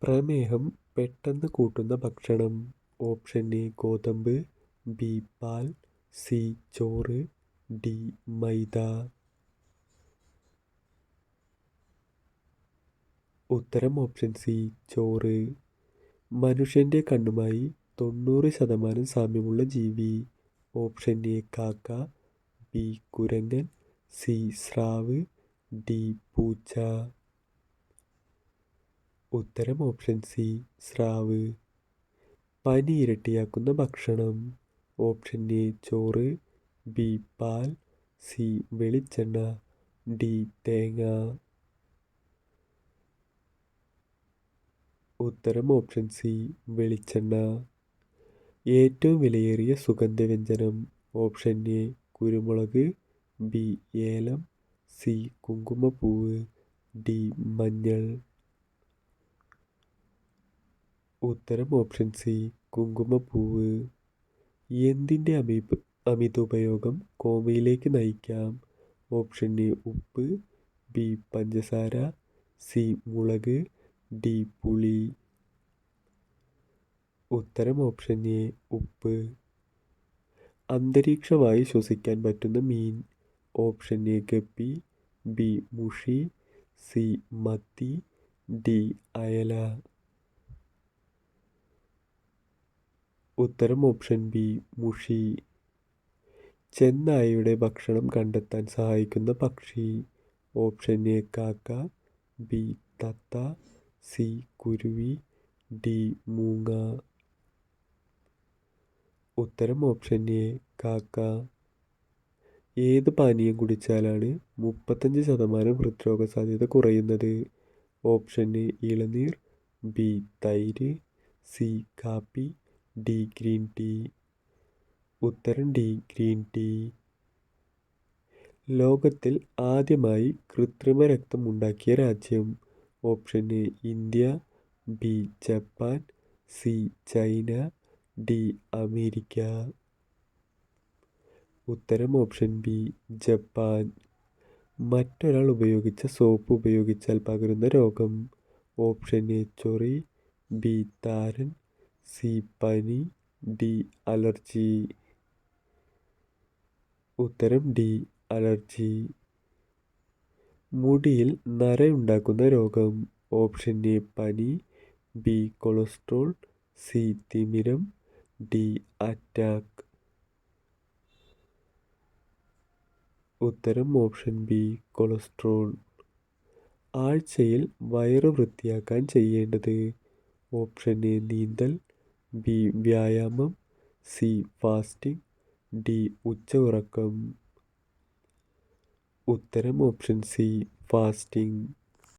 പ്രമേഹം പെട്ടെന്ന് കൂട്ടുന്ന ഭക്ഷണം. ഓപ്ഷൻ എ ഗോതമ്പ്, ബി പാൽ, സി ചോറ്, ഡി മൈദ. ഉത്തരം ഓപ്ഷൻ സി ചോറ്. മനുഷ്യന്റെ കണ്ണുമായി 90% സാമ്യമുള്ള ജീവി. ഓപ്ഷൻ എ കാക്ക, ബി കുരങ്ങൻ, സി സ്രാവ്, ഡി പൂച്ച. ഉത്തരം ഓപ്ഷൻ സി സ്രാവ്. പനി ഇരട്ടിയാക്കുന്ന ഭക്ഷണം. ഓപ്ഷൻ എ ചോറ്, ബി പാൽ, സി വെളിച്ചെണ്ണ, ഡി തേങ്ങ. ഉത്തരം ഓപ്ഷൻ സി വെളിച്ചെണ്ണ. ഏറ്റവും വിലയേറിയ സുഗന്ധവ്യഞ്ജനം. ഓപ്ഷൻ എ കുരുമുളക്, ബി ഏലം, സി കുങ്കുമപ്പൂവ്, ഡി മഞ്ഞൾ. ഉത്തരം ഓപ്ഷൻ സി കുങ്കുമപ്പൂവ്. എന്തിൻ്റെ അമിതോപയോഗം കോമയിലേക്ക് നയിക്കാം. ഓപ്ഷൻ എ ഉപ്പ്, ബി പഞ്ചസാര, സി മുളക്, ഡി പുളി. ഉത്തരം ഓപ്ഷൻ എ ഉപ്പ്. അന്തരീക്ഷവായു ശ്വസിക്കാൻ പറ്റുന്ന മീൻ. ഓപ്ഷൻ എ ഗപ്പി, ബി മുഷി, സി മത്തി, ഡി അയല. ഉത്തരം ഓപ്ഷൻ ബി മുഷി. ചെന്നായയുടെ ഭക്ഷണം കണ്ടെത്താൻ സഹായിക്കുന്ന പക്ഷി. ഓപ്ഷൻ എ കാക്ക, ബി തത്ത, സി കുരുവി, ഡി മൂങ്ങ. ഉത്തരം ഓപ്ഷൻ എ കാക്ക. ഏത് പാനീയം കുടിച്ചാലാണ് 35% ഹൃദ്രോഗ സാധ്യത കുറയുന്നത്. ഓപ്ഷൻ എ ഇളനീർ, ബി തൈര്, സി കാപ്പി, ഡി ഗ്രീൻ ടീ. ഉത്തരം ഡി ഗ്രീൻ ടീ. ലോകത്തിൽ ആദ്യമായി കൃത്രിമ രക്തം ഉണ്ടാക്കിയ രാജ്യം. Option A India, B Japan, C China, D America. ഉത്തരം ഓപ്ഷൻ ബി ജപ്പാൻ. മറ്റൊരാൾ ഉപയോഗിച്ച സോപ്പ് ഉപയോഗിച്ചാൽ പകരുന്ന രോഗം. ഓപ്ഷൻ എ ചൊറി, ബി താരൻ, സി പനി, ഡി അലർജി. ഉത്തരം ഡി അലർജി. മുടിയിൽ നരയുണ്ടാക്കുന്ന രോഗം. ഓപ്ഷൻ എ പനി, ബി കൊളസ്ട്രോൾ, സി തിമിരം, ഡി അറ്റാക്ക്. ഉത്തരം ഓപ്ഷൻ ബി കൊളസ്ട്രോൾ. ആഴ്ചയിൽ വയറ് വൃത്തിയാക്കാൻ ചെയ്യേണ്ടത്. ഓപ്ഷൻ എ നീന്തൽ, ബി വ്യായാമം, സി ഫാസ്റ്റിംഗ്, ഡി ഉച്ച ഉറക്കം. ഉത്തരം ഓപ്ഷൻ സി ഫാസ്റ്റിംഗ്.